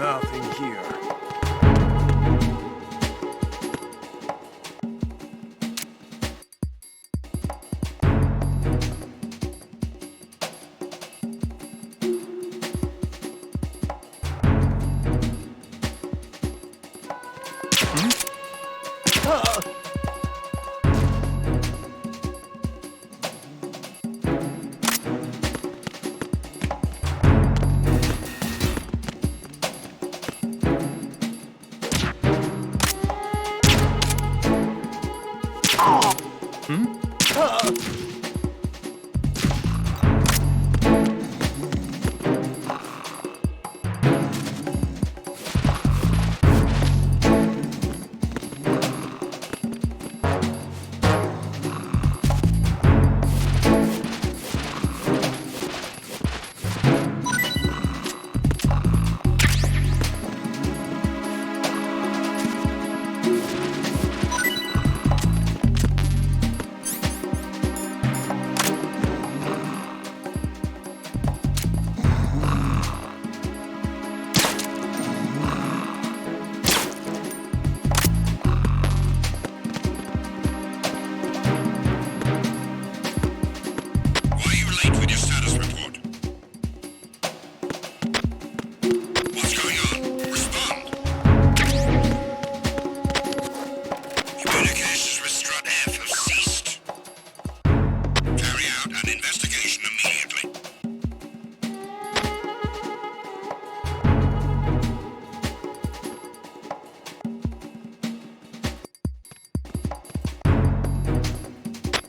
Nothing here.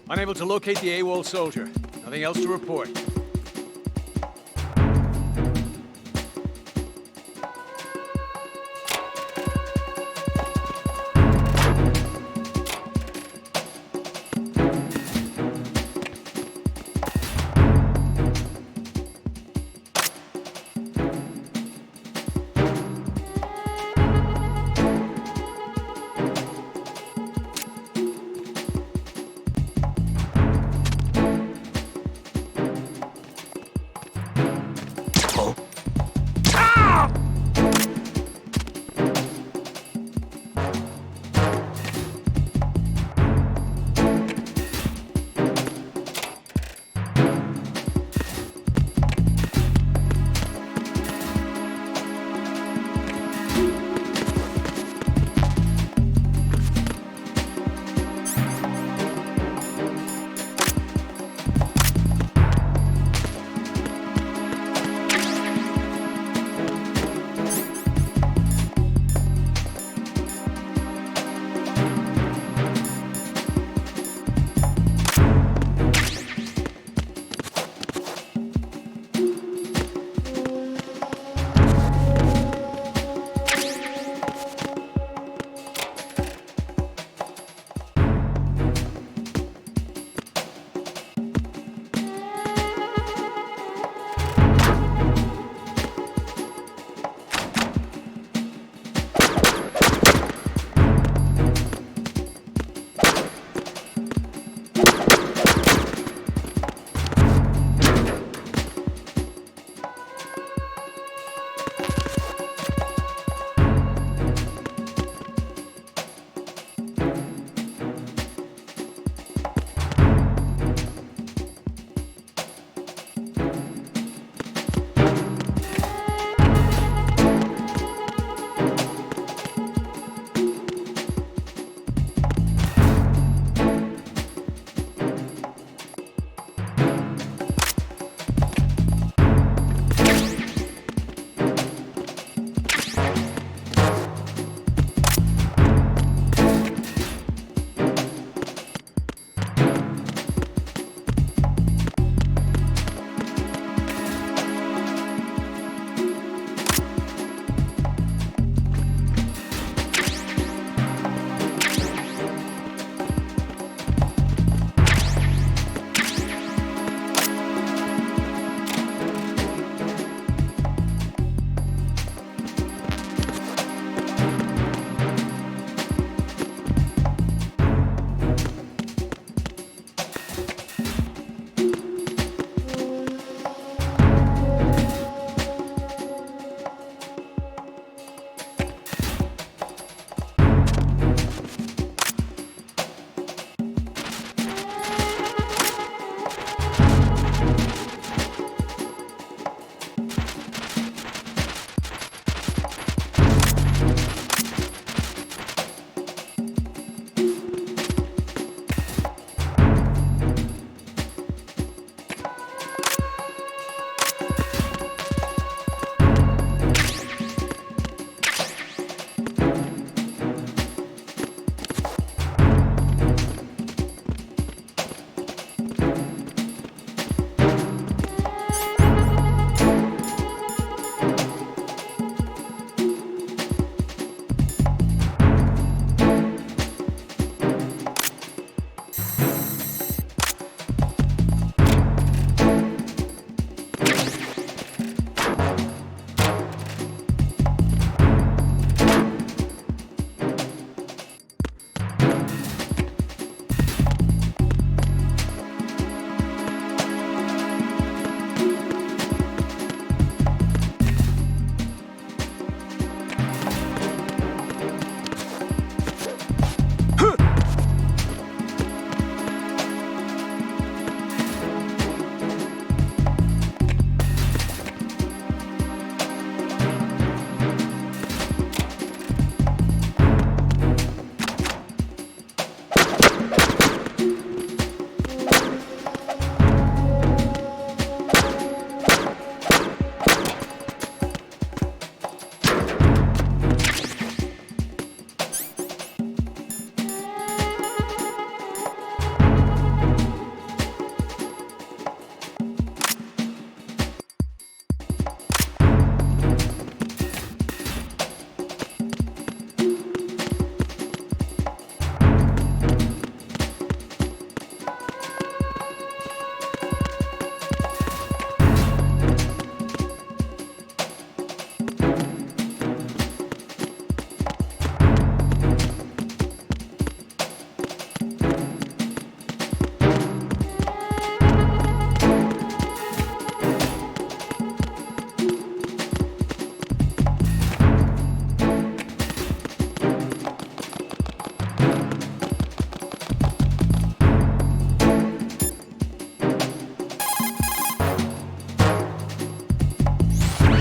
Unable to locate the AWOL soldier. Nothing else to report.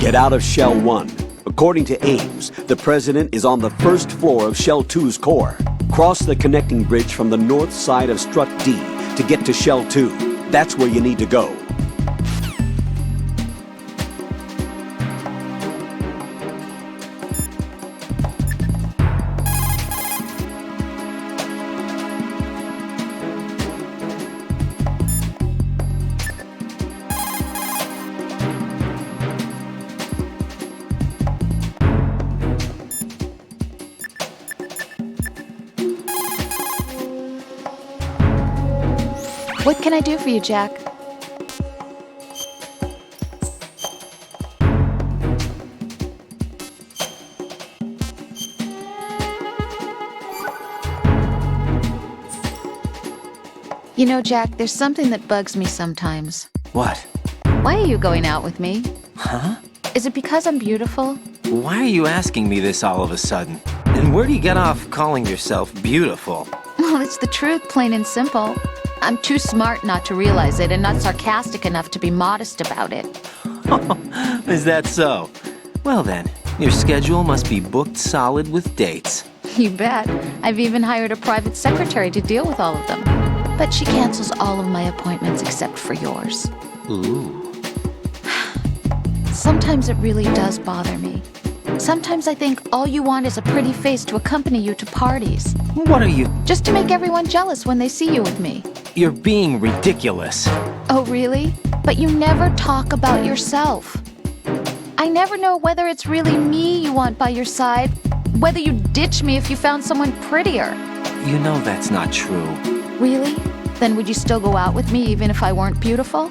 Get out of Shell 1. According to Ames, the President is on the first floor of Shell 2's core. Cross the connecting bridge from the north side of Strut D to get to Shell 2. That's where you need to go. What can I do for you, Jack? You know, Jack, there's something that bugs me sometimes. What? Why are you going out with me? Huh? Is it because I'm beautiful? Why are you asking me this all of a sudden? And where do you get off calling yourself beautiful? Well, it's the truth, plain and simple. I'm too smart not to realize it and not sarcastic enough to be modest about it. Is that so? Well then, your schedule must be booked solid with dates. You bet. I've even hired a private secretary to deal with all of them. But she cancels all of my appointments except for yours. Ooh. Sometimes it really does bother me. Sometimes I think all you want is a pretty face to accompany you to parties. What are you? Just to make everyone jealous when they see you with me. You're being ridiculous. Oh, really? But you never talk about yourself. I never know whether it's really me you want by your side, whether you'd ditch me if you found someone prettier. You know that's not true. Really? Then would you still go out with me even if I weren't beautiful?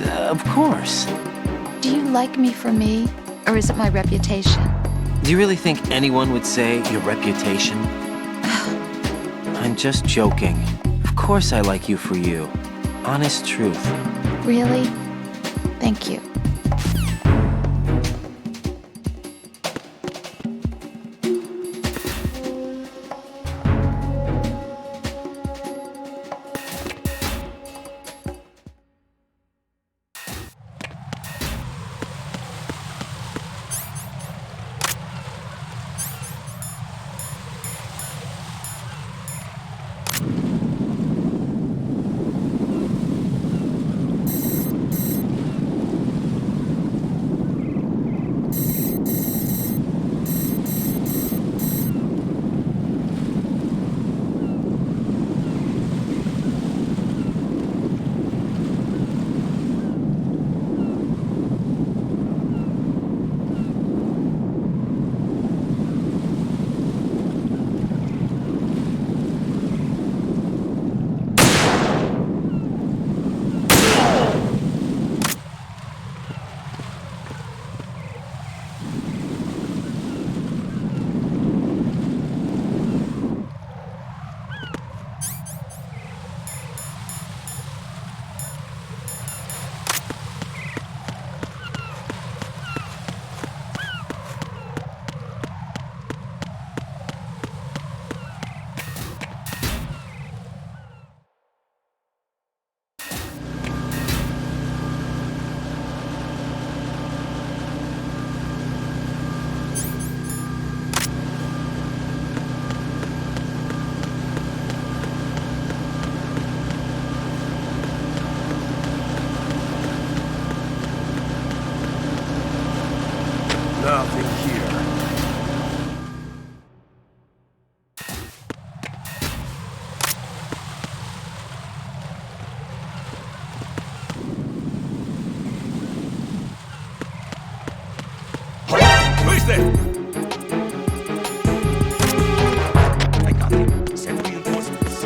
Of course. Do you like me for me, or is it my reputation? Do you really think anyone would say your reputation? I'm just joking. Of course I like you for you. Honest truth. Really? Thank you. Nothing here. Who's there? I got him. Send reinforcements.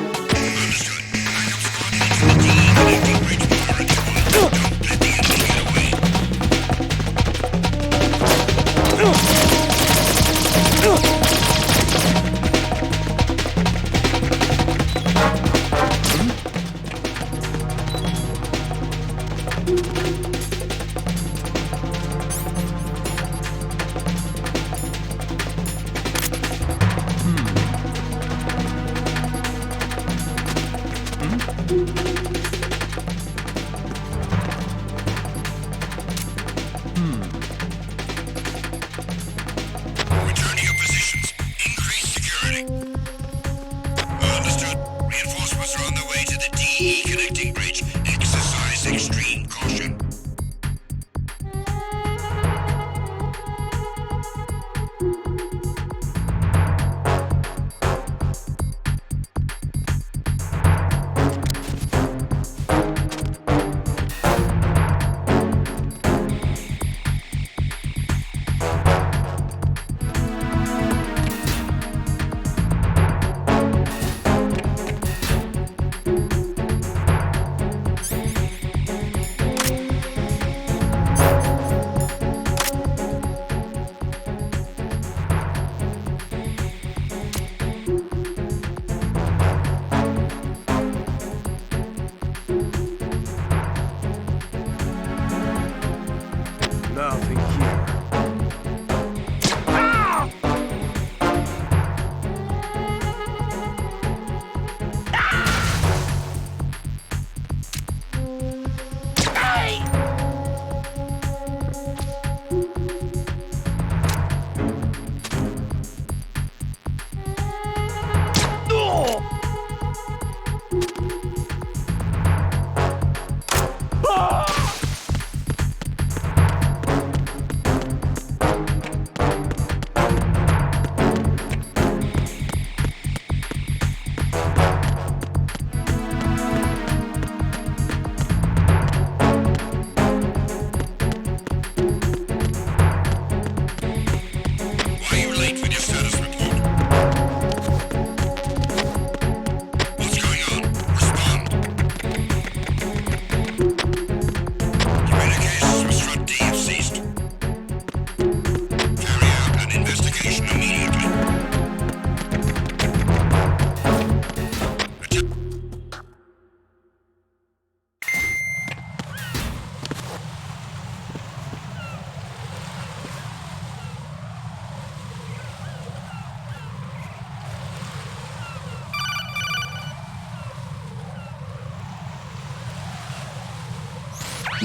Nothing here.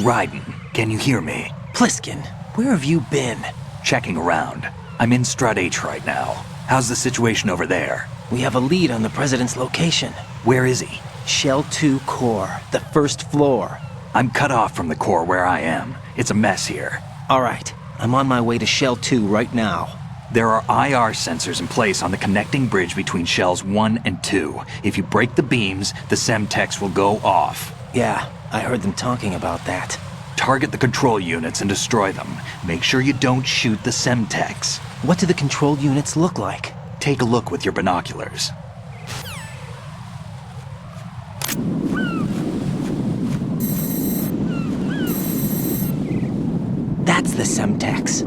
Raiden, can you hear me? Pliskin, where have you been? Checking around. I'm in Strut H right now. How's the situation over there? We have a lead on the President's location. Where is he? Shell 2 core, the first floor. I'm cut off from the core where I am. It's a mess here. All right, I'm on my way to Shell 2 right now. There are IR sensors in place on the connecting bridge between Shells 1 and 2. If you break the beams, the Semtex will go off. Yeah, I heard them talking about that. Target the control units and destroy them. Make sure you don't shoot the Semtex. What do the control units look like? Take a look with your binoculars. That's the Semtex.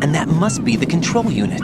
And that must be the control unit.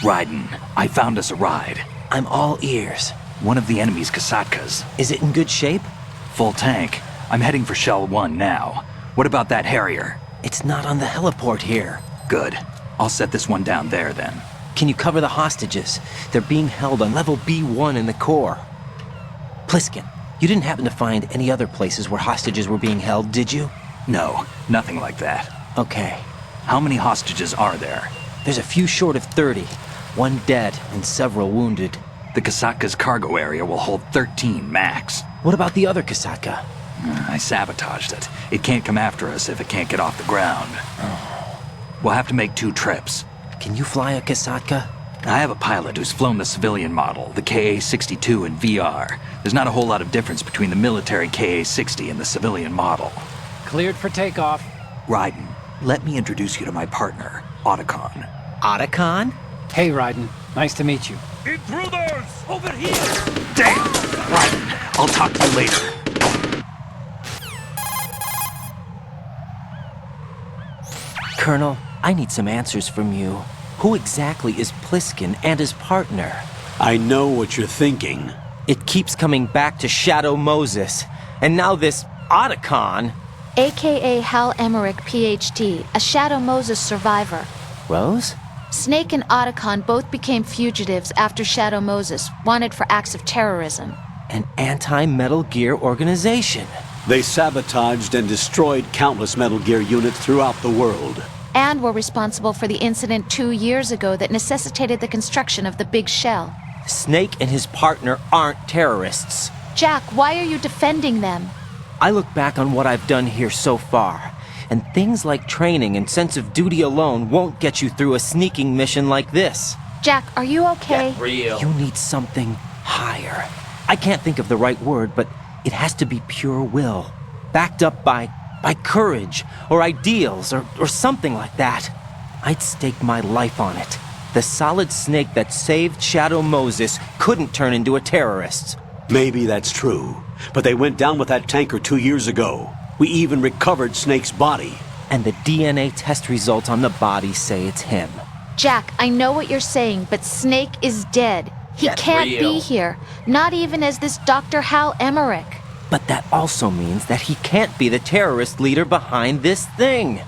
Raiden, I found us a ride. I'm all ears. One of the enemy's Kasatkas. Is it in good shape? Full tank. I'm heading for Shell 1 now. What about that Harrier? It's not on the heliport here. Good. I'll set this one down there then. Can you cover the hostages? They're being held on level B1 in the core. Pliskin, you didn't happen to find any other places where hostages were being held, did you? No, nothing like that. Okay. How many hostages are there? There's a few short of 30. One dead and several wounded. The Kasatka's cargo area will hold 13 max. What about the other Kasatka? I sabotaged it. It can't come after us if it can't get off the ground. We'll have to make 2 trips. Can you fly a Kasatka? I have a pilot who's flown the civilian model, the KA-62 in VR. There's not a whole lot of difference between the military KA-60 and the civilian model. Cleared for takeoff. Raiden, let me introduce you to my partner, Otacon. Otacon? Hey, Raiden. Nice to meet you. Intruders! Over here! Damn! Raiden, I'll talk to you later. Colonel, I need some answers from you. Who exactly is Pliskin and his partner? I know what you're thinking. It keeps coming back to Shadow Moses. And now this Otacon. AKA Hal Emmerich, PhD, a Shadow Moses survivor. Rose? Snake and Otacon both became fugitives after Shadow Moses, wanted for acts of terrorism. An anti-Metal Gear organization. They sabotaged and destroyed countless Metal Gear units throughout the world. And were responsible for the incident 2 years ago that necessitated the construction of the Big Shell. Snake and his partner aren't terrorists. Jack, why are you defending them? I look back on what I've done here so far, and things like training and sense of duty alone won't get you through a sneaking mission like this. Jack, are you okay? You need something higher. I can't think of the right word, but it has to be pure will, backed up by courage, or ideals, or something like that. I'd stake my life on it. The solid snake that saved Shadow Moses couldn't turn into a terrorist. Maybe that's true, but they went down with that tanker 2 years ago. We even recovered Snake's body. And the DNA test results on the body say it's him. Jack, I know what you're saying, but Snake is dead. He can't be here, not even as this Dr. Hal Emmerich. But that also means that he can't be the terrorist leader behind this thing.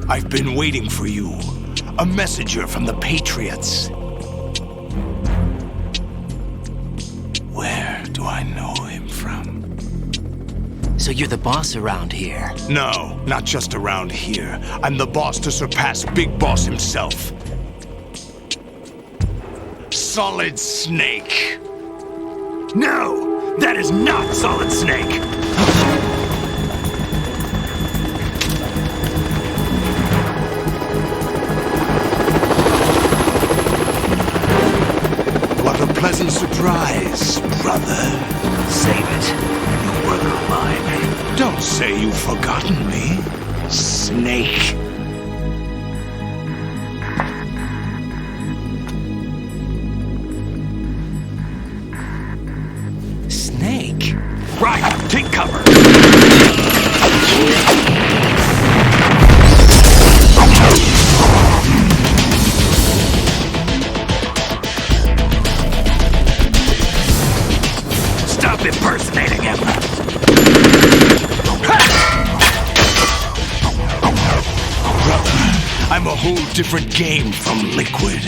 I've been waiting for you. A messenger from the Patriots. Where do I know him from? So you're the boss around here? No, not just around here. I'm the boss to surpass Big Boss himself. Solid Snake. No, that is not Solid Snake. What a pleasant surprise, brother. Save it. You work of mine. Don't say you've forgotten me, Snake. Snake? Right, take cover. Stop impersonating him. Brother, I'm a whole different game from Liquid.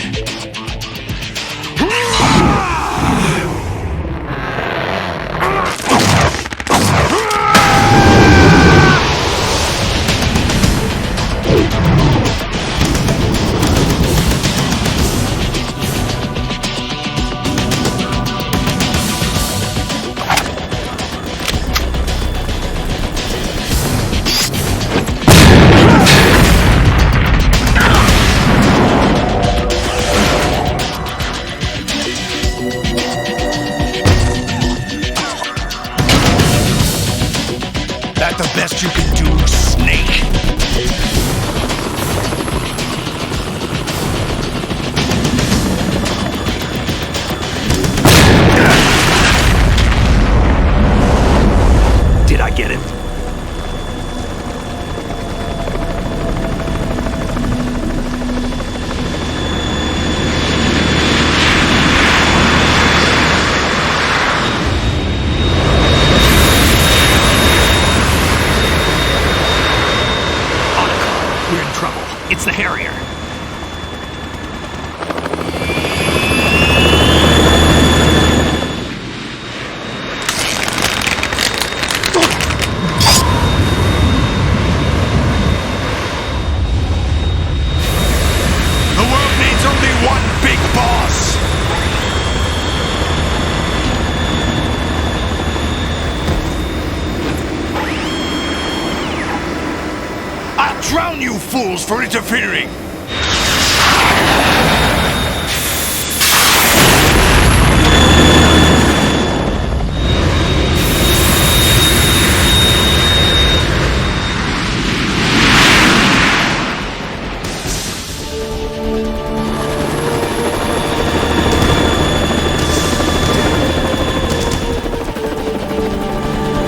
We're in trouble. It's the Harrier. The world needs only one big boss! I'll drown you fools for interfering!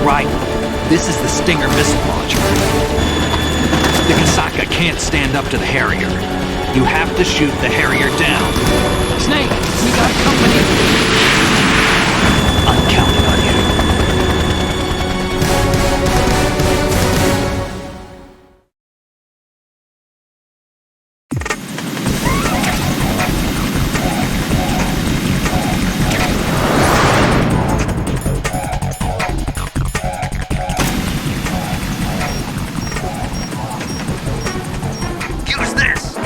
Right. This is the Stinger missile launcher. The Kasaka can't stand up to the Harrier. You have to shoot the Harrier down. Snake, we got company. I'm counting on you. Use this!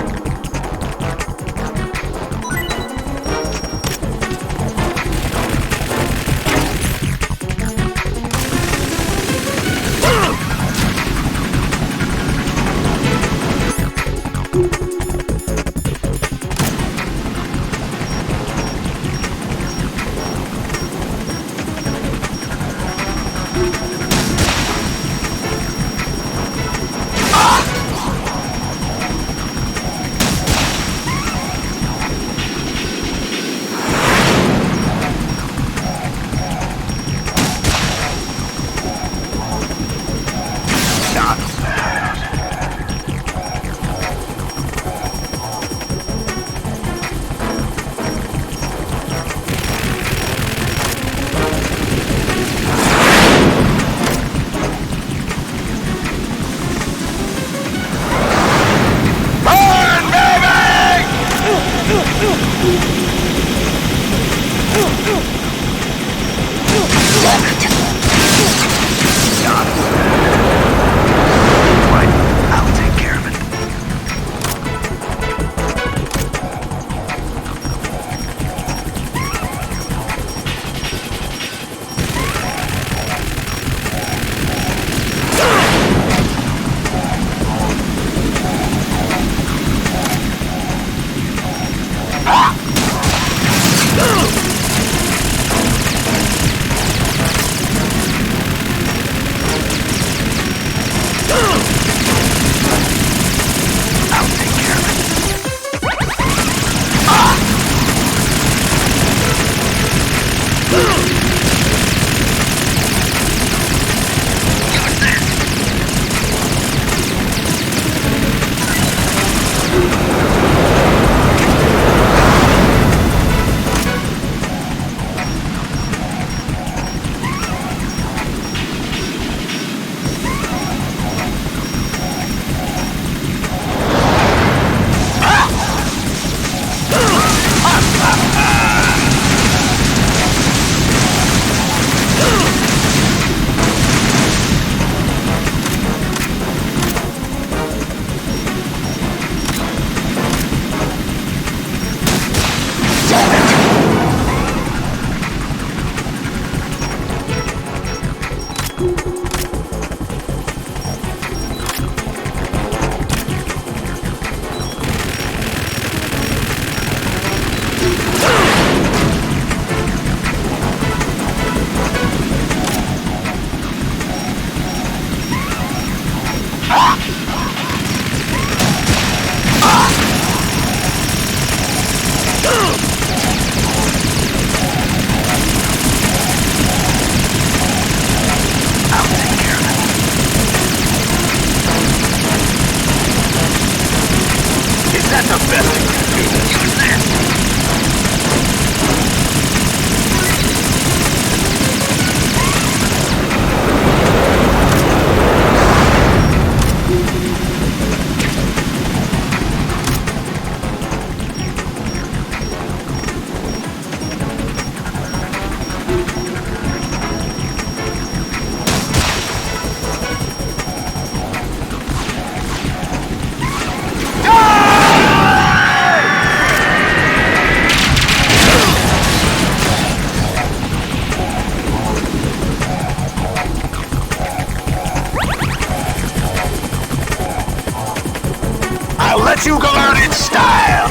let you go out in style!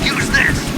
Use this!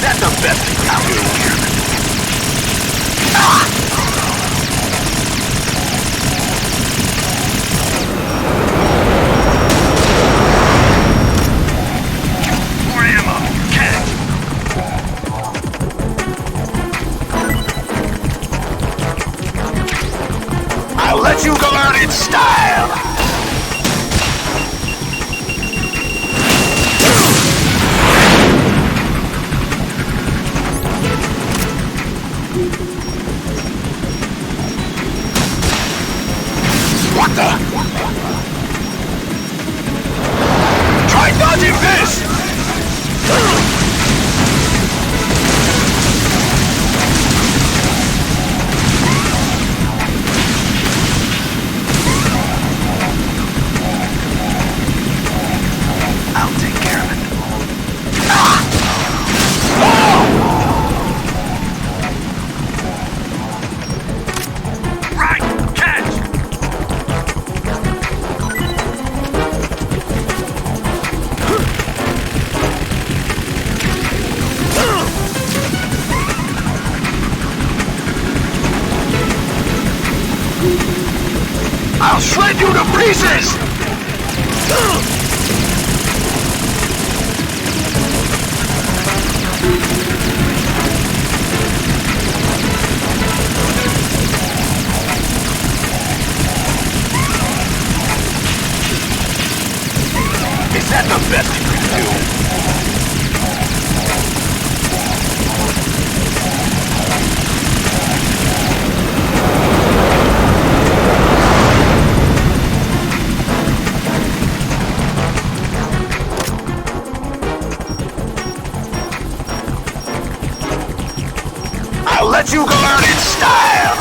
That's the best thing out here. More ammo. Catch. I'll let you go out in style. What the? Try dodging this! I'll take care of it. Right! Catch! I'll shred you to pieces! Is that the best you can do? I'll let you go out in style!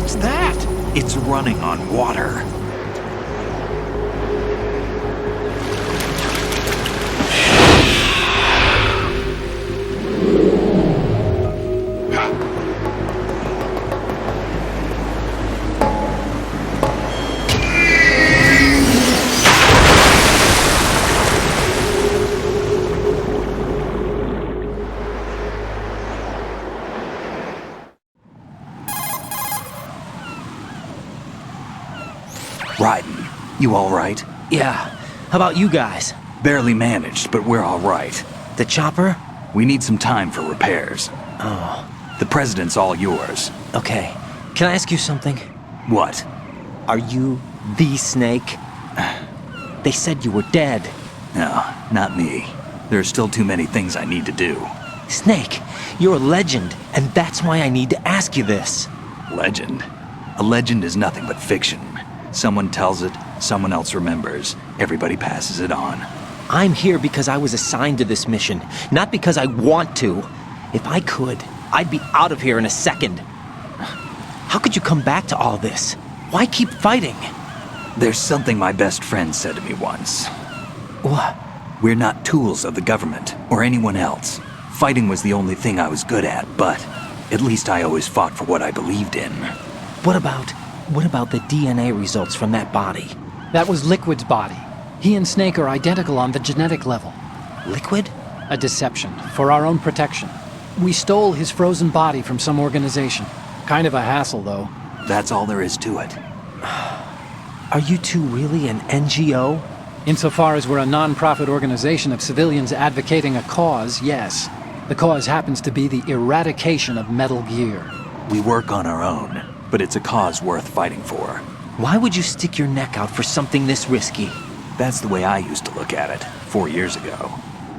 What's that? It's running on water. Raiden, you all right? Yeah. How about you guys? Barely managed, but we're all right. The chopper? We need some time for repairs. Oh, The president's all yours. okay. Can I ask you something? What? Are you the Snake? They said you were dead. No, not me. There are still too many things I need to do. Snake, you're a legend, and that's why I need to ask you this. Legend? A legend is nothing but fiction. Someone tells it, someone else remembers. Everybody passes it on. I'm here because I was assigned to this mission, not because I want to. If I could, I'd be out of here in a second. How could you come back to all this? Why keep fighting? There's something my best friend said to me once. What? We're not tools of the government or anyone else. Fighting was the only thing I was good at, but at least I always fought for what I believed in. What about the DNA results from that body? That was Liquid's body. He and Snake are identical on the genetic level. Liquid? A deception, for our own protection. We stole his frozen body from some organization. Kind of a hassle, though. That's all there is to it. Are you two really an NGO? Insofar as we're a non-profit organization of civilians advocating a cause, yes. The cause happens to be the eradication of Metal Gear. We work on our own, but it's a cause worth fighting for. Why would you stick your neck out for something this risky? That's the way I used to look at it 4 years ago.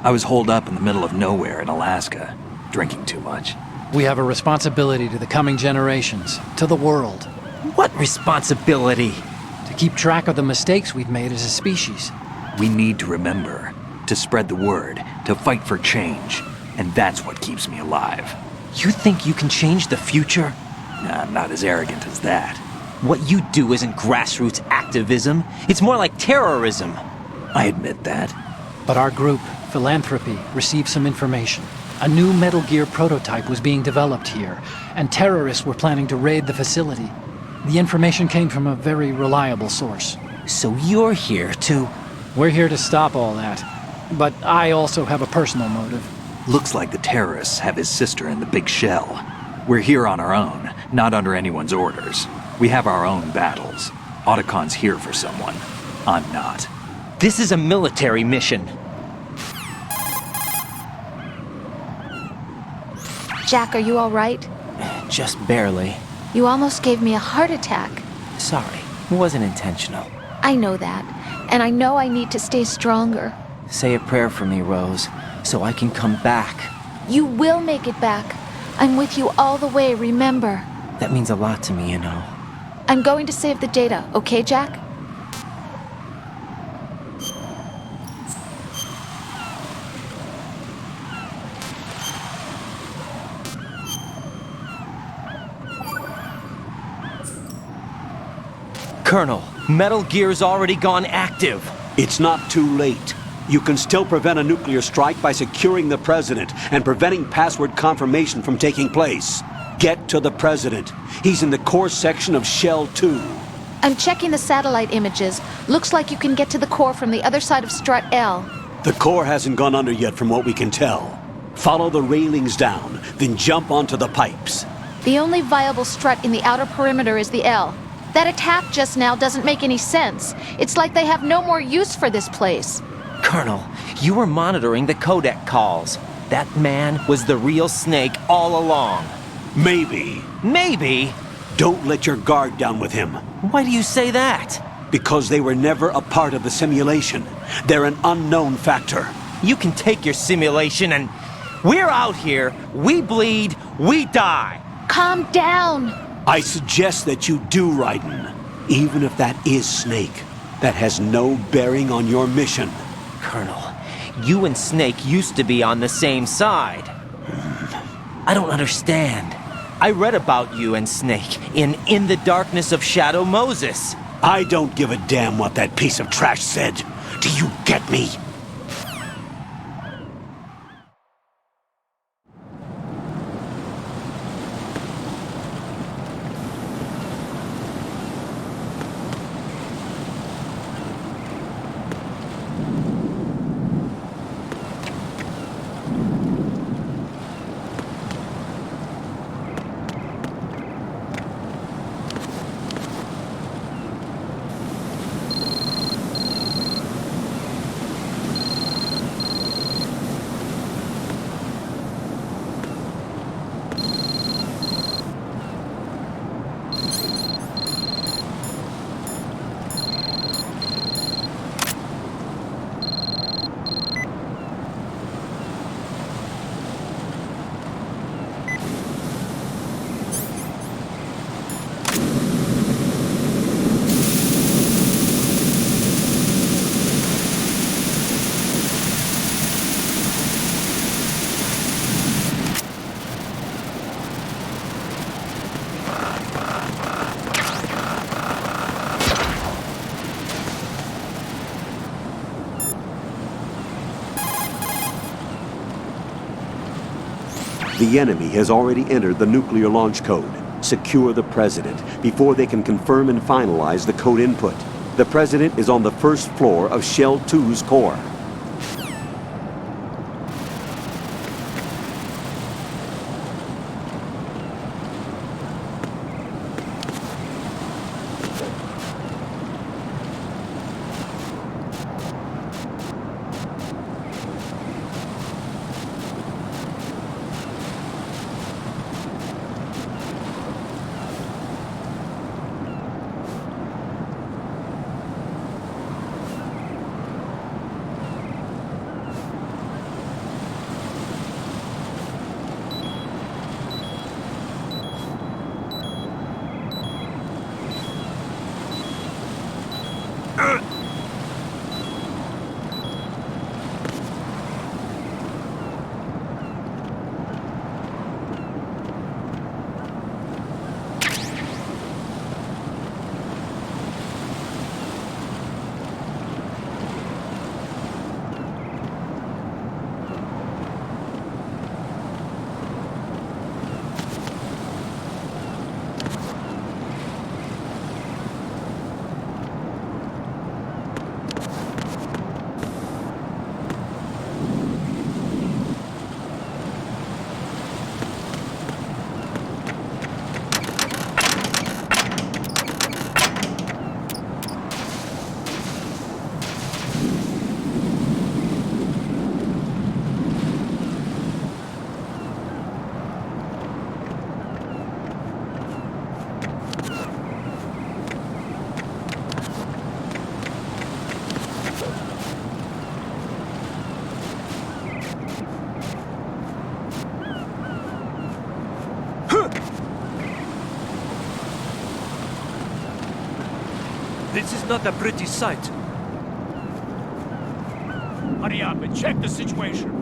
I was holed up in the middle of nowhere in Alaska, drinking too much. We have a responsibility to the coming generations, to the world, What responsibility? to keep track of the mistakes we've made as a species. We need to remember, to spread the word, to fight for change, and that's what keeps me alive. You think you can change the future? I'm not as arrogant as that. What you do isn't grassroots activism. It's more like terrorism. I admit that. But our group, Philanthropy, received some information. A new Metal Gear prototype was being developed here, and terrorists were planning to raid the facility. The information came from a very reliable source. So you're here to... We're here to stop all that. But I also have a personal motive. Looks like the terrorists have his sister in the big shell. We're here on our own, not under anyone's orders. We have our own battles. Otacon's here for someone. I'm not. This is a military mission. Jack, are you all right? Just barely. You almost gave me a heart attack. Sorry, it wasn't intentional. I know that, and I know I need to stay stronger. Say a prayer for me, Rose, so I can come back. You will make it back. I'm with you all the way, remember. That means a lot to me, you know. I'm going to save the data, okay, Jack? Colonel, Metal Gear's already gone active. It's not too late. You can still prevent a nuclear strike by securing the president and preventing password confirmation from taking place. Get to the president. He's in the core section of Shell 2. I'm checking the satellite images. Looks like you can get to the core from the other side of Strut L. The core hasn't gone under yet from what we can tell. Follow the railings down, then jump onto the pipes. The only viable strut in the outer perimeter is the L. That attack just now doesn't make any sense. It's like they have no more use for this place. Colonel, you were monitoring the codec calls. That man was the real Snake all along. Maybe. Maybe? Don't let your guard down with him. Why do you say that? Because they were never a part of the simulation. They're an unknown factor. You can take your simulation and... We're out here, we bleed, we die. Calm down. I suggest that you do, Raiden. Even if that is Snake. That has no bearing on your mission. Colonel, you and Snake used to be on the same side. I don't understand. I read about you and Snake in the Darkness of Shadow Moses. I don't give a damn what that piece of trash said. Do you get me? The enemy has already entered the nuclear launch code. Secure the President before they can confirm and finalize the code input. The President is on the first floor of Shell 2's core. This is not a pretty sight. Hurry up and check the situation.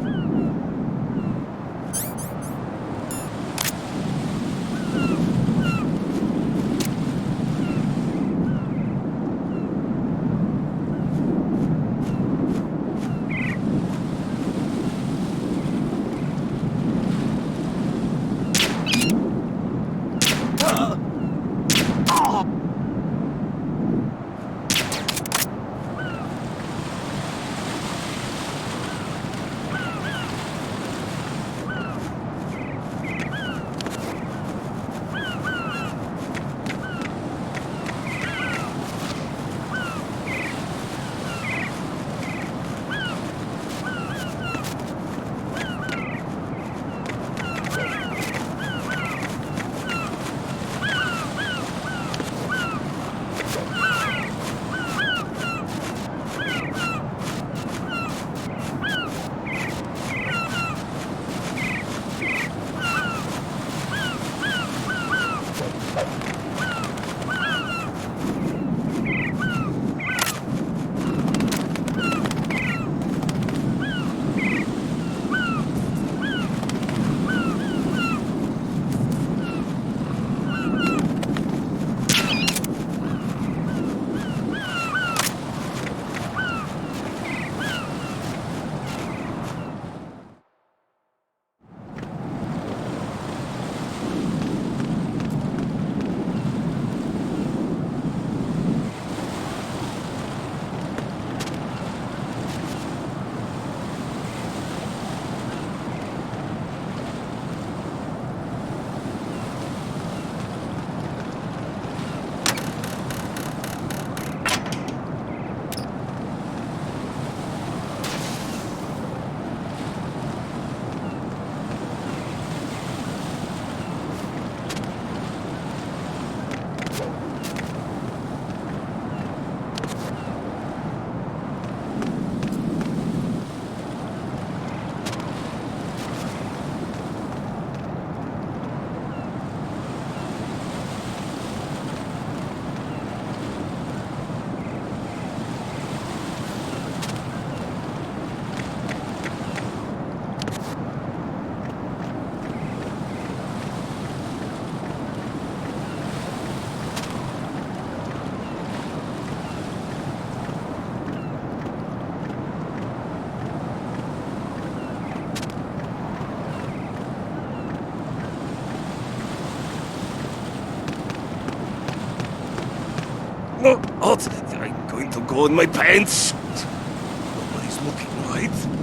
out. I'm going to go in my pants. Nobody's looking, right?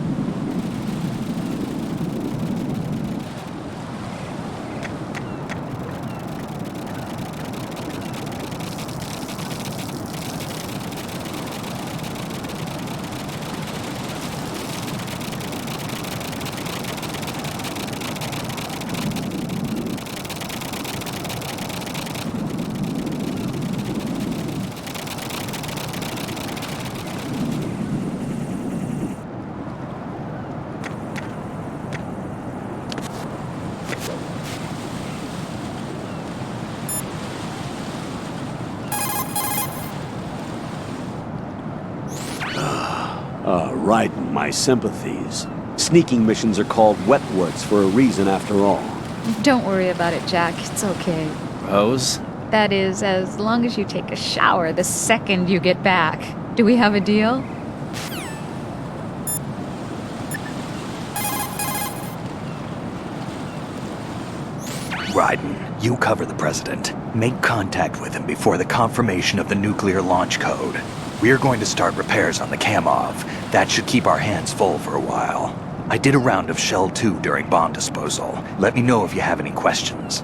Right, my sympathies. Sneaking missions are called wetwoods for a reason after all. Don't worry about it, Jack. It's okay. Rose? That is, as long as you take a shower the second you get back. Do we have a deal? Raiden, you cover the President. Make contact with him before the confirmation of the nuclear launch code. We're going to start repairs on the Kamov. That should keep our hands full for a while. I did a round of Shell 2 during bomb disposal. Let me know if you have any questions.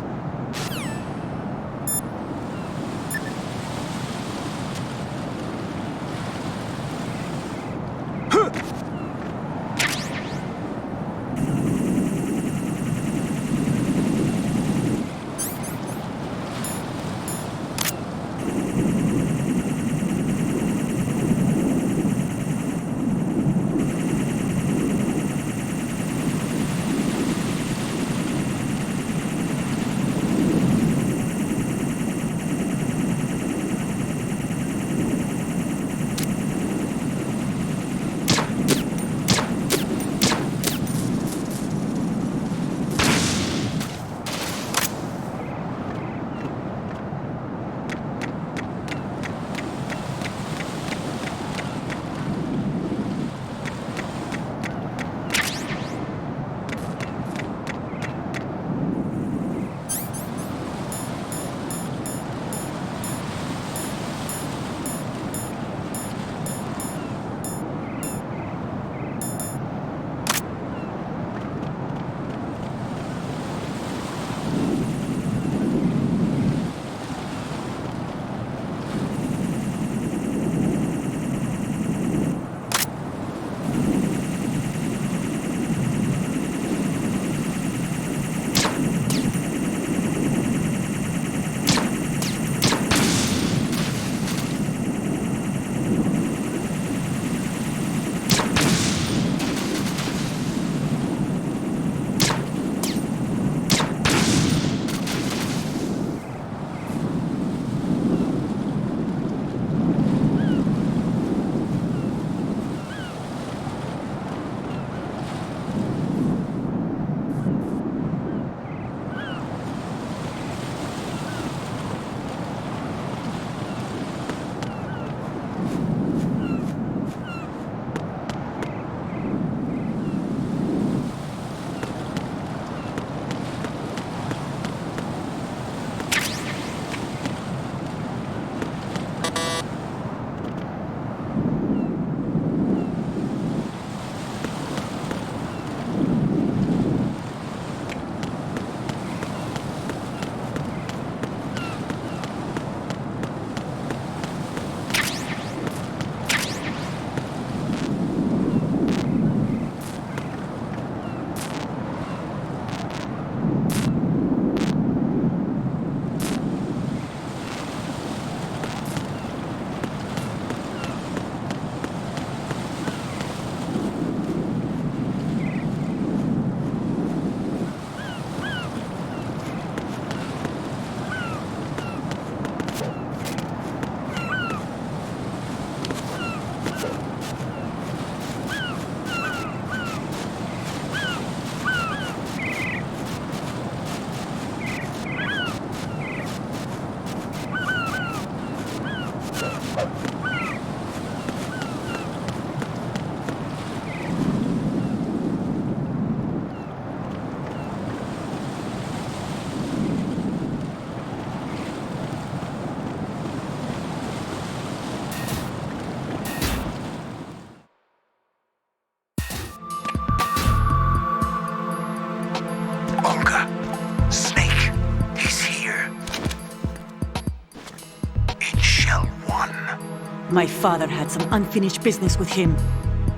My father had some unfinished business with him.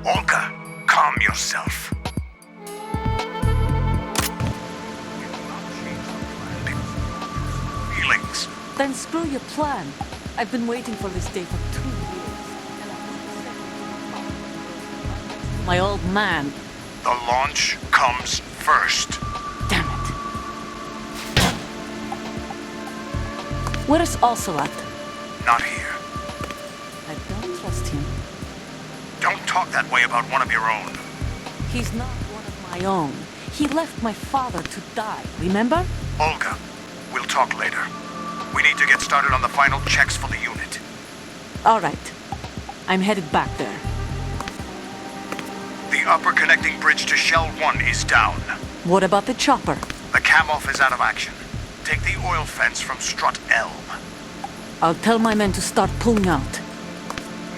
Olga, calm yourself. Feelings. Then screw your plan. I've been waiting for this day for 2 years. My old man. The launch comes first. Damn it. Where's Ocelot? Not here. I don't trust him. Don't talk that way about one of your own. He's not one of my own. He left my father to die, remember? Olga, we'll talk later. We need to get started on the final checks for the unit. All right. I'm headed back there. The upper connecting bridge to Shell 1 is down. What about the chopper? The cam-off is out of action. Take the oil fence from strut L. I'll tell my men to start pulling out.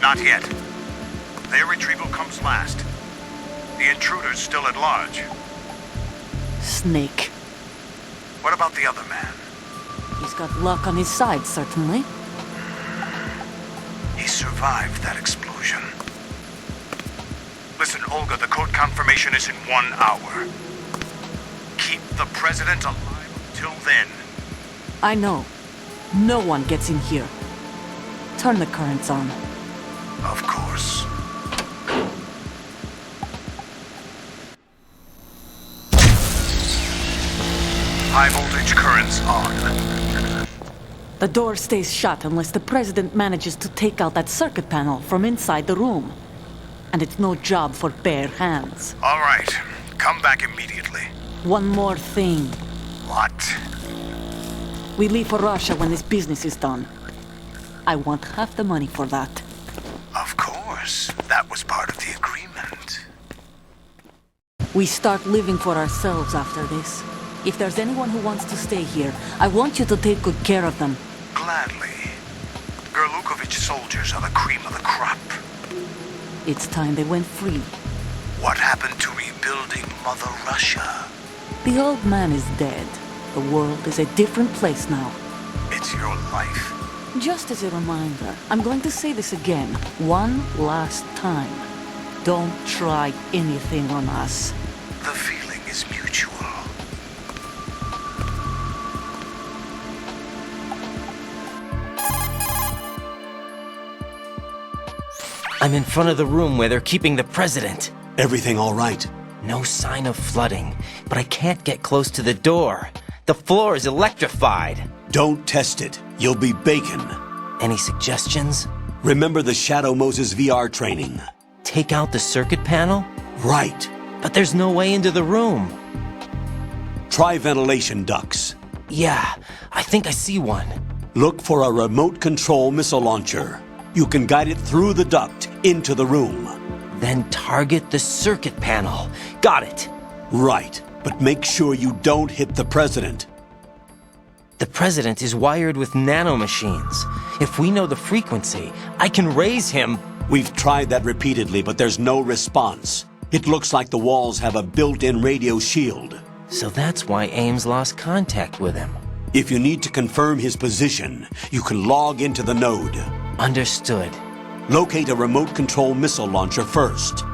Not yet. Their retrieval comes last. The intruder's still at large. Snake. What about the other man? He's got luck on his side, certainly. He survived that explosion. Listen, Olga, the code confirmation is in 1 hour. Keep the president alive until then. I know. No one gets in here. Turn the currents on. Of course. High voltage currents on. The door stays shut unless the president manages to take out that circuit panel from inside the room. And it's no job for bare hands. All right. Come back immediately. One more thing. What? We leave for Russia when this business is done. I want half the money for that. Of course. That was part of the agreement. We start living for ourselves after this. If there's anyone who wants to stay here, I want you to take good care of them. Gladly. Gerlukovich soldiers are the cream of the crop. It's time they went free. What happened to rebuilding Mother Russia? The old man is dead. The world is a different place now. It's your life. Just as a reminder, I'm going to say this again, one last time. Don't try anything on us. The feeling is mutual. I'm in front of the room where they're keeping the president. Everything all right? No sign of flooding, but I can't get close to the door. The floor is electrified. Don't test it. You'll be bacon. Any suggestions? Remember the Shadow Moses VR training? Take out the circuit panel? Right. But there's no way into the room. Try ventilation ducts. Yeah, I think I see one. Look for a remote control missile launcher. You can guide it through the duct into the room. Then target the circuit panel. Got it. Right, but make sure you don't hit the president. The president is wired with nanomachines. If we know the frequency, I can raise him. We've tried that repeatedly, but there's no response. It looks like the walls have a built-in radio shield. So that's why Ames lost contact with him. If you need to confirm his position, you can log into the node. Understood. Locate a remote control missile launcher first.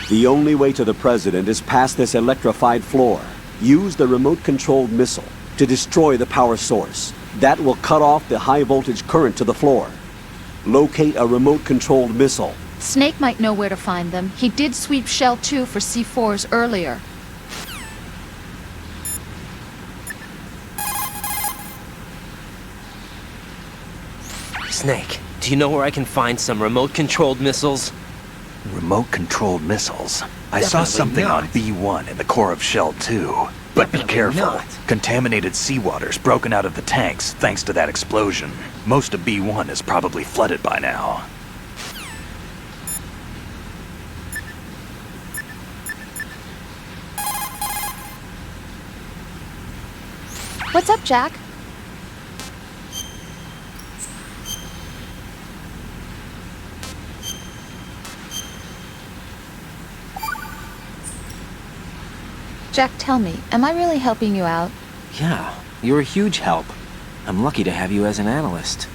The only way to the President is past this electrified floor. Use the remote-controlled missile to destroy the power source. That will cut off the high-voltage current to the floor. Locate a remote-controlled missile. Snake might know where to find them. He did sweep Shell 2 for C4s earlier. Snake, do you know where I can find some remote-controlled missiles? Remote-controlled missiles. I saw Definitely something not. on B1 in the core of Shell 2. But be Definitely careful. not. Contaminated seawater's broken out of the tanks thanks to that explosion. Most of B1 is probably flooded by now. What's up, Jack? Jack, tell me, am I really helping you out? Yeah, you're a huge help. I'm lucky to have you as an analyst.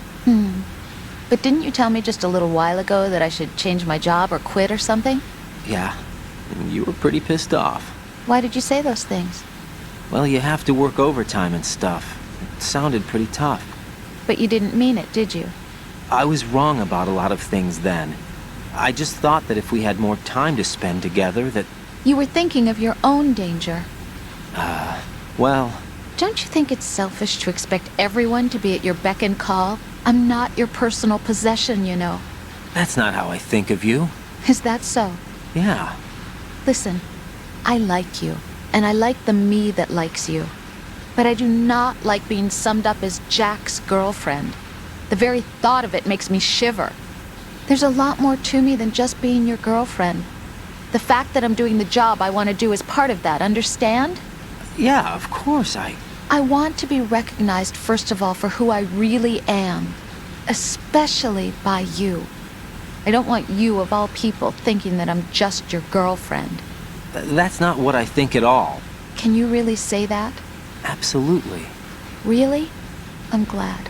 But didn't you tell me just a little while ago that I should change my job or quit or something? Yeah, and you were pretty pissed off. Why did you say those things? Well, you have to work overtime and stuff. It sounded pretty tough. But you didn't mean it, did you? I was wrong about a lot of things then. I just thought that if we had more time to spend together, that... You were thinking of your own danger. Well, Don't you think it's selfish to expect everyone to be at your beck and call? I'm not your personal possession, you know. that's not how I think of you. Is that so? Yeah. Listen, I like you, and I like the me that likes you. But I do not like being summed up as Jack's girlfriend. The very thought of it makes me shiver. There's a lot more to me than just being your girlfriend. The fact that I'm doing the job I want to do is part of that, understand? Yeah, of course, I want to be recognized, first of all, for who I really am. Especially by you. I don't want you, of all people, thinking that I'm just your girlfriend. That's not what I think at all. Can you really say that? Absolutely. Really? I'm glad.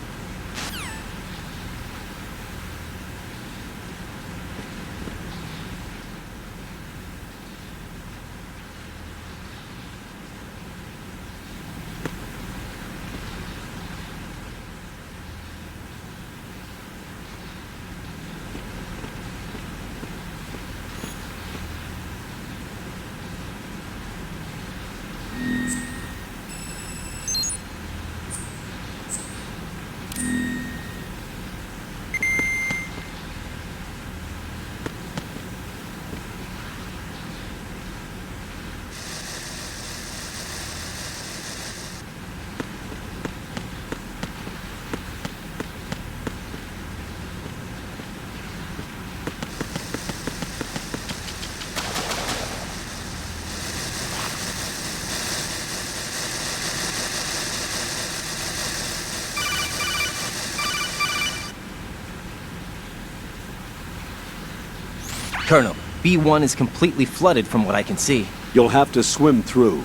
Colonel, B1 is completely flooded from what I can see. You'll have to swim through.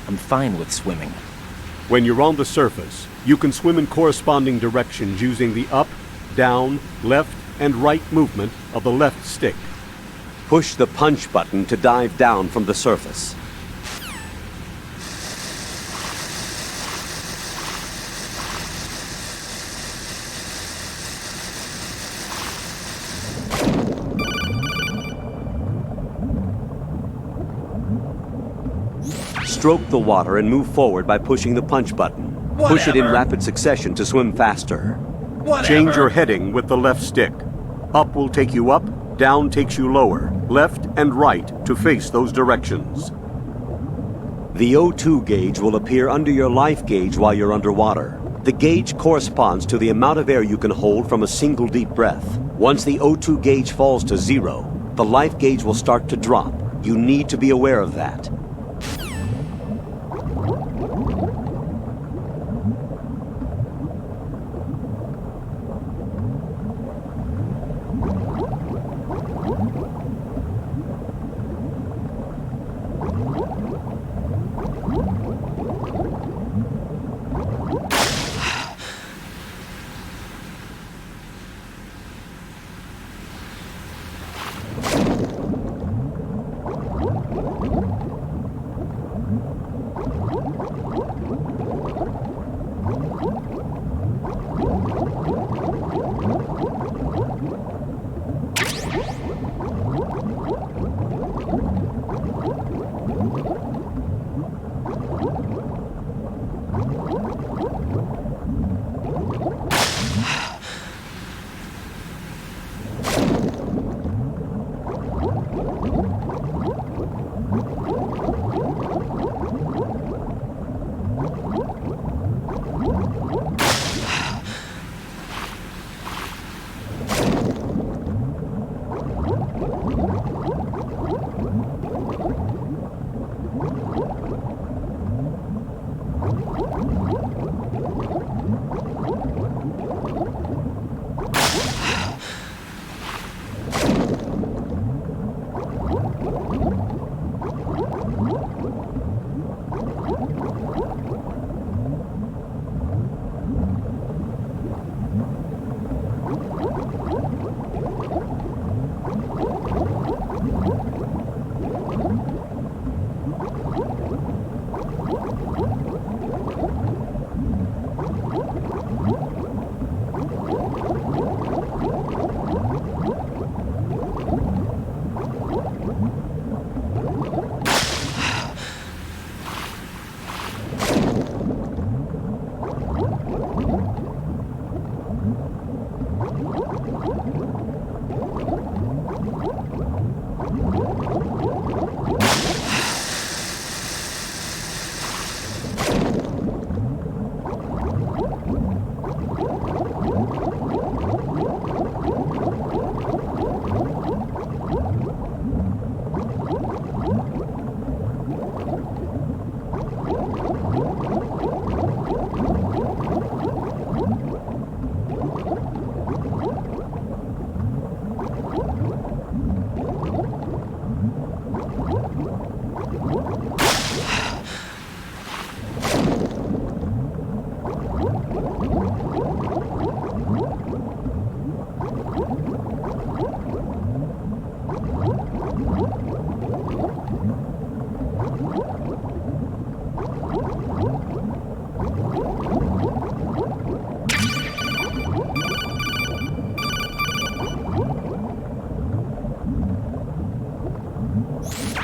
I'm fine with swimming. When you're on the surface, you can swim in corresponding directions using the up, down, left, and right movement of the left stick. Push the punch button to dive down from the surface. Stroke the water and move forward by pushing the punch button. Push it in rapid succession to swim faster. Change your heading with the left stick. Up will take you up, down takes you lower, left and right to face those directions. The O2 gauge will appear under your life gauge while you're underwater. The gauge corresponds to the amount of air you can hold from a single deep breath. Once the O2 gauge falls to 0, the life gauge will start to drop. You need to be aware of that.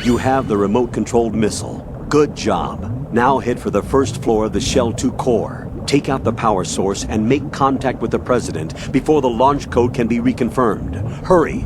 You have the remote-controlled missile. Good job. Now head for the first floor of the Shell 2 core. Take out the power source and make contact with the President before the launch code can be reconfirmed. Hurry!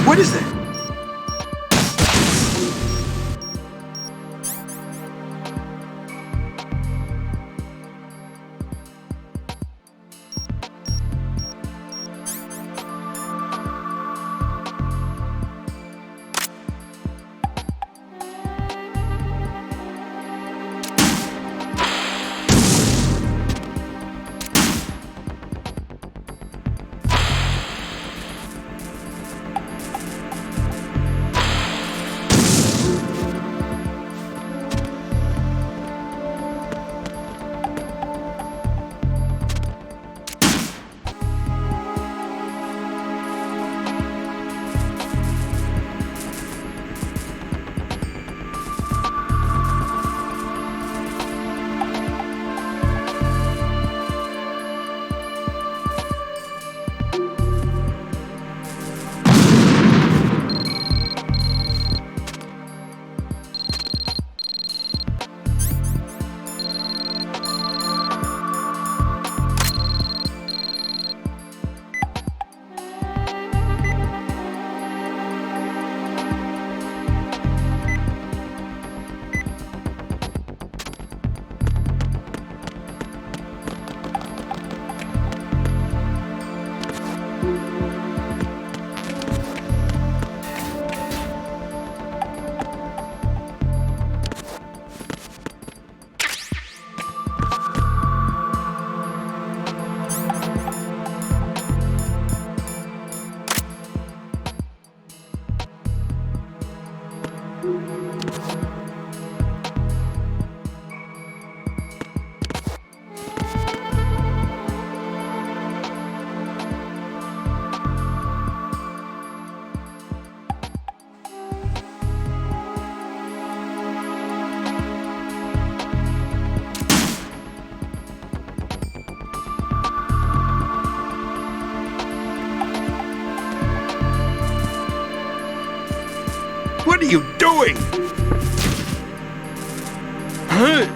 What is that? What are you doing? Huh?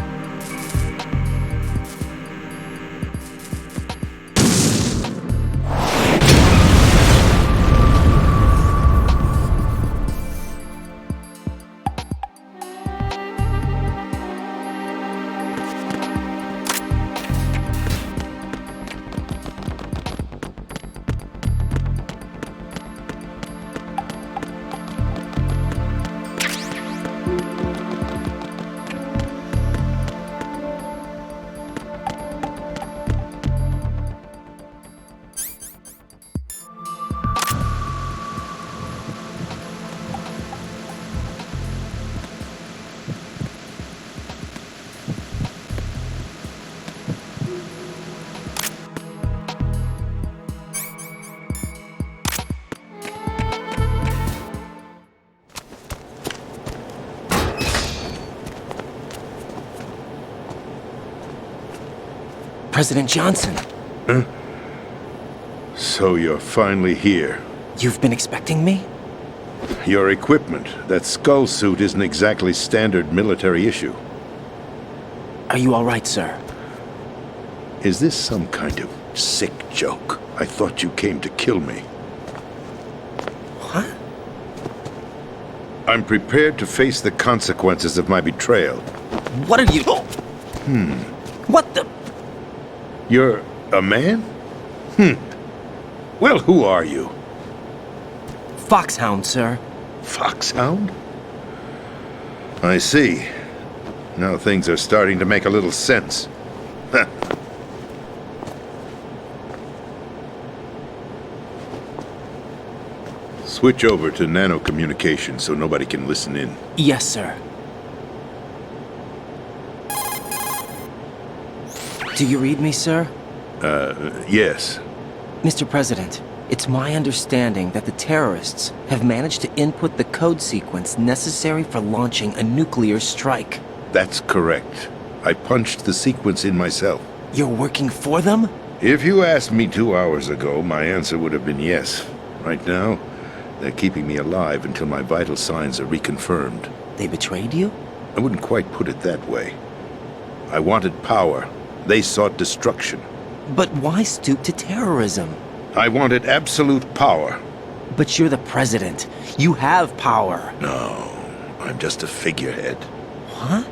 President Johnson. Huh? So you're finally here. You've been expecting me? Your equipment, that skull suit, isn't exactly standard military issue. Are you all right, sir? Is this some kind of sick joke? I thought you came to kill me. What? I'm prepared to face the consequences of my betrayal. What are you... What the... You're a man? Well, who are you? Foxhound, sir. Foxhound? I see. Now things are starting to make a little sense. Switch over to nano-communication so nobody can listen in. Yes, sir. Do you read me, sir? Yes. Mr. President, It's my understanding that the terrorists have managed to input the code sequence necessary for launching a nuclear strike. That's correct. I punched the sequence in myself. You're working for them? If you asked me 2 hours ago, my answer would have been yes. Right now, they're keeping me alive until my vital signs are reconfirmed. They betrayed you? I wouldn't quite put it that way. I wanted power. They sought destruction. But why stoop to terrorism? I wanted absolute power. But you're the president. You have power. No, I'm just a figurehead. Huh?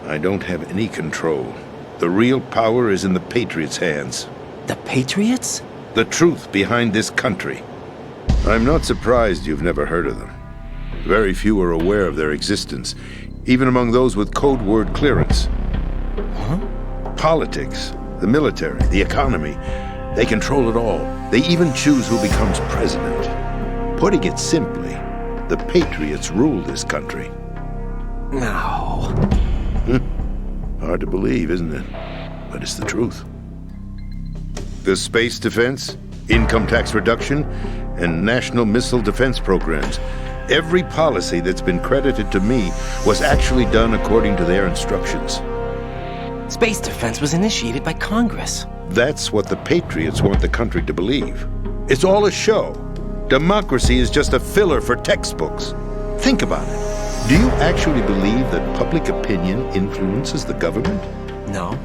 I don't have any control. The real power is in the Patriots' hands. The Patriots? The truth behind this country. I'm not surprised you've never heard of them. Very few are aware of their existence, even among those with code word clearance. Huh? Politics, the military, the economy, they control it all. They even choose who becomes president. Putting it simply, the Patriots rule this country. No. Hard to believe, isn't it? But it's the truth. The space defense, income tax reduction, and national missile defense programs. Every policy that's been credited to me was actually done according to their instructions. Space defense was initiated by Congress. That's what the Patriots want the country to believe. It's all a show. Democracy is just a filler for textbooks. Think about it. Do you actually believe that public opinion influences the government? No.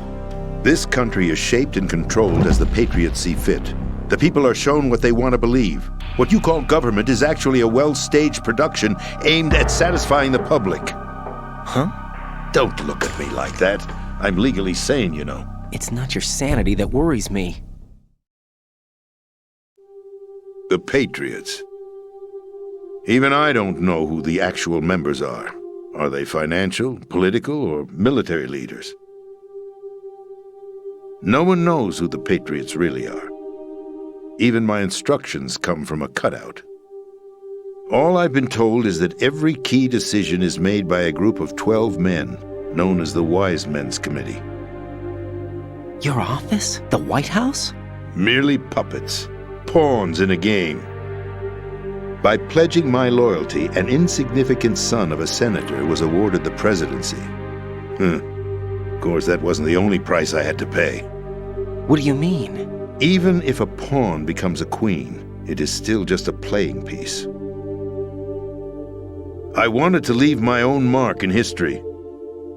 This country is shaped and controlled as the Patriots see fit. The people are shown what they want to believe. What you call government is actually a well-staged production aimed at satisfying the public. Huh? Don't look at me like that. I'm legally sane, you know. It's not your sanity that worries me. The Patriots. Even I don't know who the actual members are. Are they financial, political, or military leaders? No one knows who the Patriots really are. Even my instructions come from a cutout. All I've been told is that every key decision is made by a group of 12 men, known as the Wise Men's Committee. Your office? The White House? Merely puppets, pawns in a game. By pledging my loyalty, an insignificant son of a senator was awarded the presidency. Of course, that wasn't the only price I had to pay. What do you mean? Even if a pawn becomes a queen, it is still just a playing piece. I wanted to leave my own mark in history,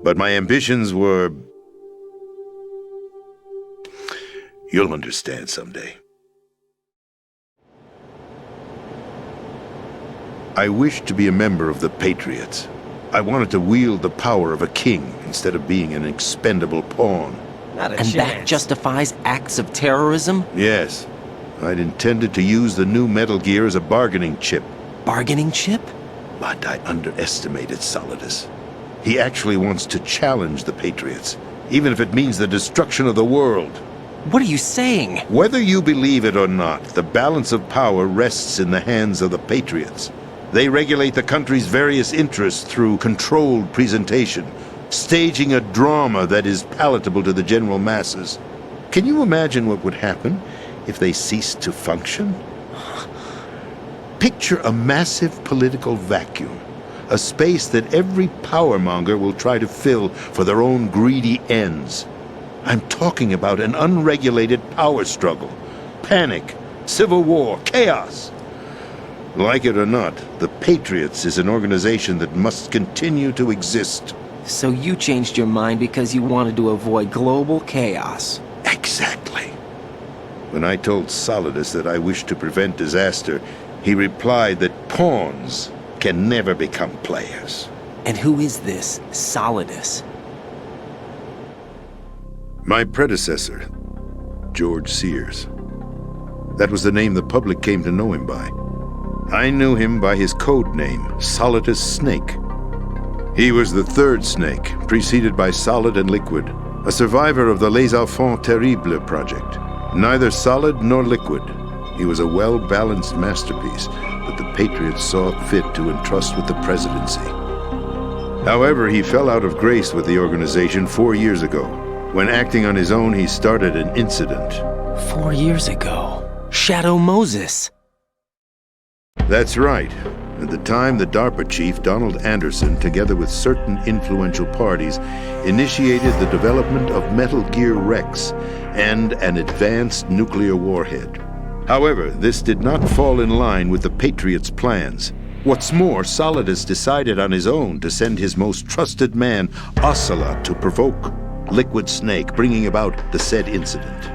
but my ambitions were... You'll understand someday. I wished to be a member of the Patriots. I wanted to wield the power of a king instead of being an expendable pawn. Not a And chance. that justifies acts of terrorism? Yes, I'd intended to use the new Metal Gear as a bargaining chip. Bargaining chip? But I underestimated Solidus. He actually wants to challenge the Patriots, even if it means the destruction of the world. What are you saying? Whether you believe it or not, the balance of power rests in the hands of the Patriots. They regulate the country's various interests through controlled presentation, staging a drama that is palatable to the general masses. Can you imagine what would happen if they ceased to function? Picture a massive political vacuum, a space that every powermonger will try to fill for their own greedy ends. I'm talking about an unregulated power struggle, panic, civil war, chaos. Like it or not, the Patriots is an organization that must continue to exist. So you changed your mind because you wanted to avoid global chaos. Exactly. When I told Solidus that I wished to prevent disaster, he replied that pawns can never become players. And who is this Solidus? My predecessor, George Sears. That was the name the public came to know him by. I knew him by his code name, Solidus Snake. He was the third snake, preceded by Solid and Liquid, a survivor of the Les Enfants Terribles project. Neither solid nor liquid, he was a well-balanced masterpiece that the Patriots saw fit to entrust with the presidency. However, he fell out of grace with the organization 4 years ago. When acting on his own, he started an incident. 4 years ago. Shadow Moses. That's right. At the time, the DARPA chief, Donald Anderson, together with certain influential parties, initiated the development of Metal Gear Rex and an advanced nuclear warhead. However, this did not fall in line with the Patriots' plans. What's more, Solidus decided on his own to send his most trusted man, Ocelot, to provoke Liquid Snake, bringing about the said incident.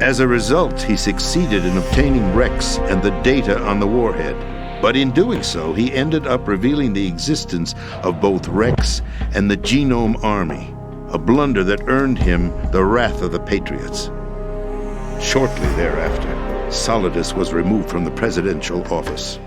As a result, he succeeded in obtaining Rex and the data on the warhead. But in doing so, he ended up revealing the existence of both Rex and the Genome Army, a blunder that earned him the wrath of the Patriots. Shortly thereafter, Solidus was removed from the presidential office.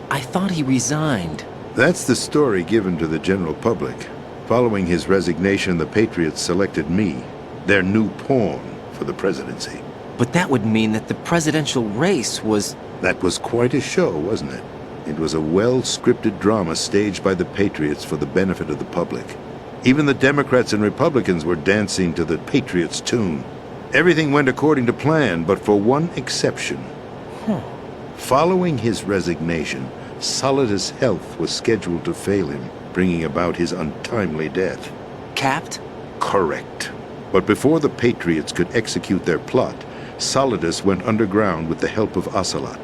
I thought he resigned. That's the story given to the general public. Following his resignation, the Patriots selected me, their new pawn, for the presidency. But that would mean that the presidential race was... That was quite a show, wasn't it? It was a well-scripted drama staged by the Patriots for the benefit of the public. Even the Democrats and Republicans were dancing to the Patriots' tune. Everything went according to plan, but for one exception. Following his resignation, Solidus' health was scheduled to fail him, bringing about his untimely death. Capped? Correct. But before the Patriots could execute their plot, Solidus went underground with the help of Ocelot.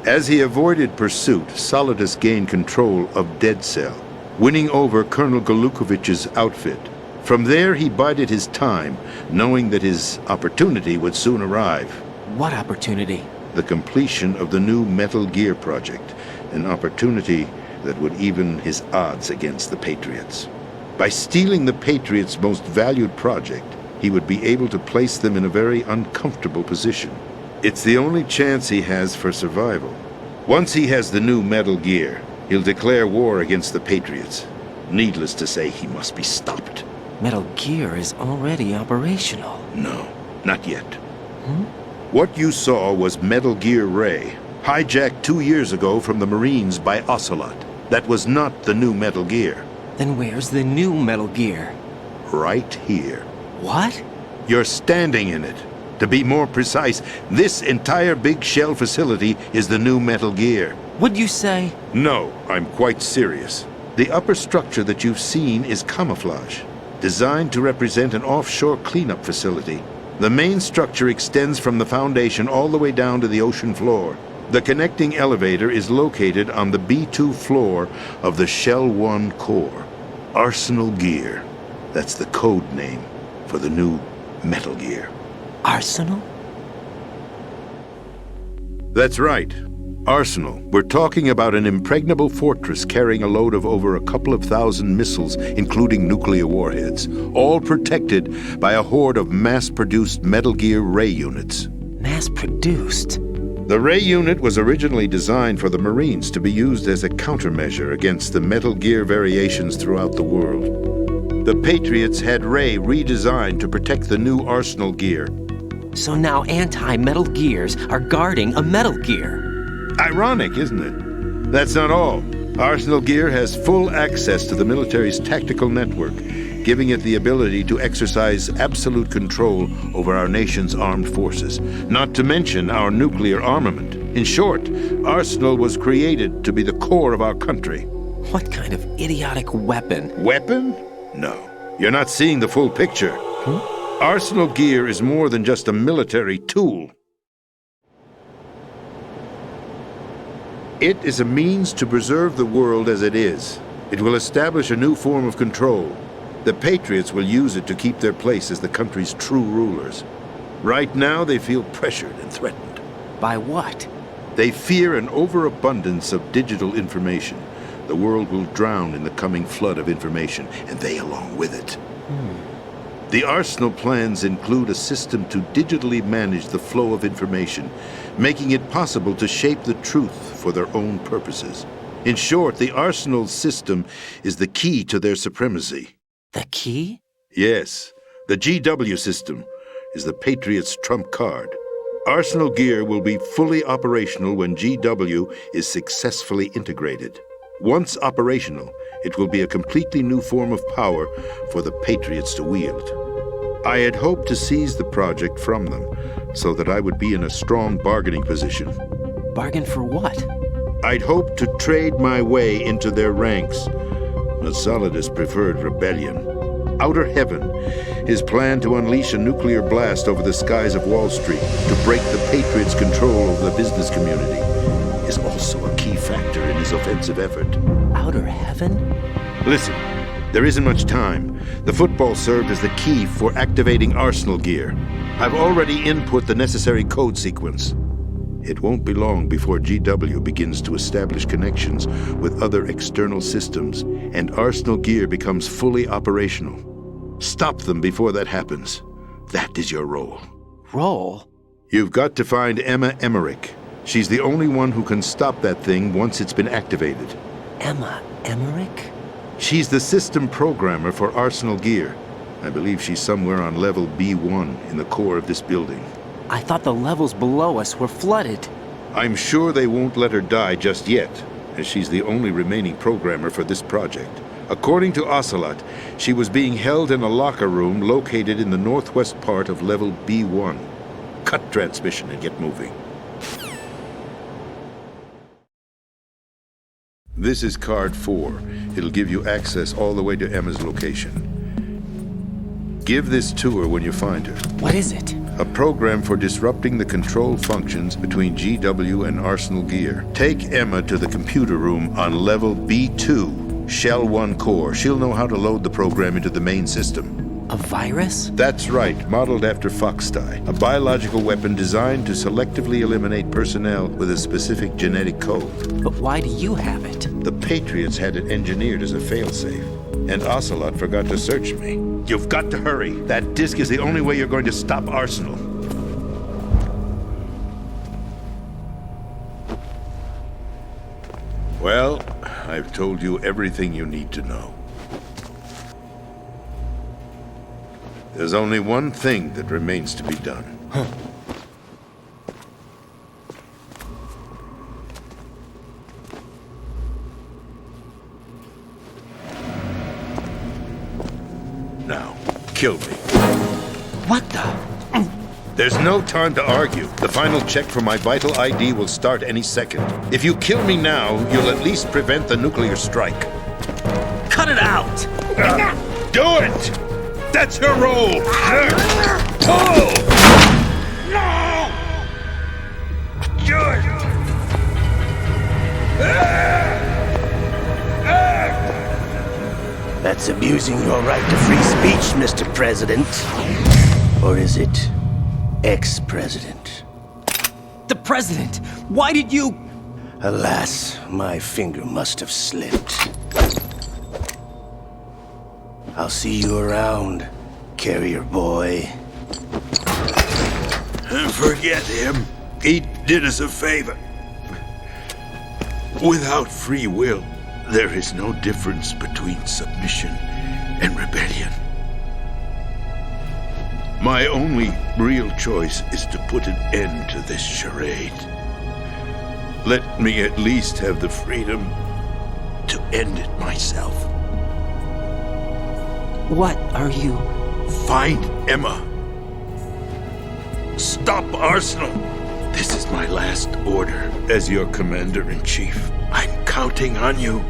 As he avoided pursuit, Solidus gained control of Dead Cell, winning over Colonel Golukovich's outfit. From there, he bided his time, knowing that his opportunity would soon arrive. What opportunity? The completion of the new Metal Gear project, an opportunity that would even his odds against the Patriots. By stealing the Patriots' most valued project, he would be able to place them in a very uncomfortable position. It's the only chance he has for survival. Once he has the new Metal Gear, he'll declare war against the Patriots. Needless to say, he must be stopped. Metal Gear is already operational. No, not yet. What you saw was Metal Gear Ray, hijacked 2 years ago from the Marines by Ocelot. That was not the new Metal Gear. Then where's the new Metal Gear? Right here. What? You're standing in it. To be more precise, this entire big shell facility is the new Metal Gear. What'd you say? No, I'm quite serious. The upper structure that you've seen is camouflage, designed to represent an offshore cleanup facility. The main structure extends from the foundation all the way down to the ocean floor. The connecting elevator is located on the B2 floor of the Shell 1 core. Arsenal Gear. That's the code name for the new Metal Gear. Arsenal? That's right. Arsenal. We're talking about an impregnable fortress carrying a load of over a couple of thousand missiles, including nuclear warheads, all protected by a horde of mass-produced Metal Gear Ray units. Mass-produced? The Ray unit was originally designed for the Marines to be used as a countermeasure against the Metal Gear variations throughout the world. The Patriots had Ray redesigned to protect the new Arsenal Gear. So now anti-Metal Gears are guarding a Metal Gear. Ironic, isn't it? That's not all. Arsenal Gear has full access to the military's tactical network, giving it the ability to exercise absolute control over our nation's armed forces, not to mention our nuclear armament. In short, Arsenal was created to be the core of our country. What kind of idiotic weapon? Weapon? No. You're not seeing the full picture. Arsenal Gear is more than just a military tool. It is a means to preserve the world as it is. It will establish a new form of control. The Patriots will use it to keep their place as the country's true rulers. Right now, they feel pressured and threatened. By what? They fear an overabundance of digital information. The world will drown in the coming flood of information, and they along with it. The Arsenal plans include a system to digitally manage the flow of information, making it possible to shape the truth for their own purposes. In short, the Arsenal system is the key to their supremacy. The key? Yes. The GW system is the Patriots' trump card. Arsenal Gear will be fully operational when GW is successfully integrated. Once operational, it will be a completely new form of power for the Patriots to wield. I had hoped to seize the project from them, so that I would be in a strong bargaining position. Bargain for what? I'd hoped to trade my way into their ranks, but Solidus preferred rebellion. Outer Heaven, his plan to unleash a nuclear blast over the skies of Wall Street to break the Patriots' control over the business community, is also a key factor in his offensive effort. Outer Heaven? Listen, there isn't much time. The football served as the key for activating Arsenal gear. I've already input the necessary code sequence. It won't be long before GW begins to establish connections with other external systems, and Arsenal gear becomes fully operational. Stop them before that happens. That is your role. Role? You've got to find Emma Emmerich. She's the only one who can stop that thing once it's been activated. Emma Emmerich? She's the system programmer for Arsenal gear. I believe she's somewhere on level B1 in the core of this building. I thought the levels below us were flooded. I'm sure they won't let her die just yet, as she's the only remaining programmer for this project. According to Ocelot, she was being held in a locker room located in the northwest part of level B1. Cut transmission and get moving. This is card 4. It'll give you access all the way to Emma's location. Give this to her when you find her. What is it? A program for disrupting the control functions between GW and Arsenal gear. Take Emma to the computer room on level B2, Shell 1 core. She'll know how to load the program into the main system. A virus? That's right, modeled after Foxdie, a biological weapon designed to selectively eliminate personnel with a specific genetic code. But why do you have it? The Patriots had it engineered as a failsafe, and Ocelot forgot to search me. You've got to hurry. That disk is the only way you're going to stop Arsenal. Well, I've told you everything you need to know. There's only one thing that remains to be done. Now, kill me. What the? There's no time to argue. The final check for my vital ID will start any second. If you kill me now, you'll at least prevent the nuclear strike. Cut it out! Do it! That's your role! Pull! No! Do it! That's abusing your right to free speech, Mr. President. Or is it ex-president? The president! Why did you... Alas, my finger must have slipped. I'll see you around, carrier boy. Forget him. He did us a favor. Without free will, there is no difference between submission and rebellion. My only real choice is to put an end to this charade. Let me at least have the freedom to end it myself. What are you... Find Emma. Stop Arsenal. This is my last order as your commander-in-chief. I'm counting on you.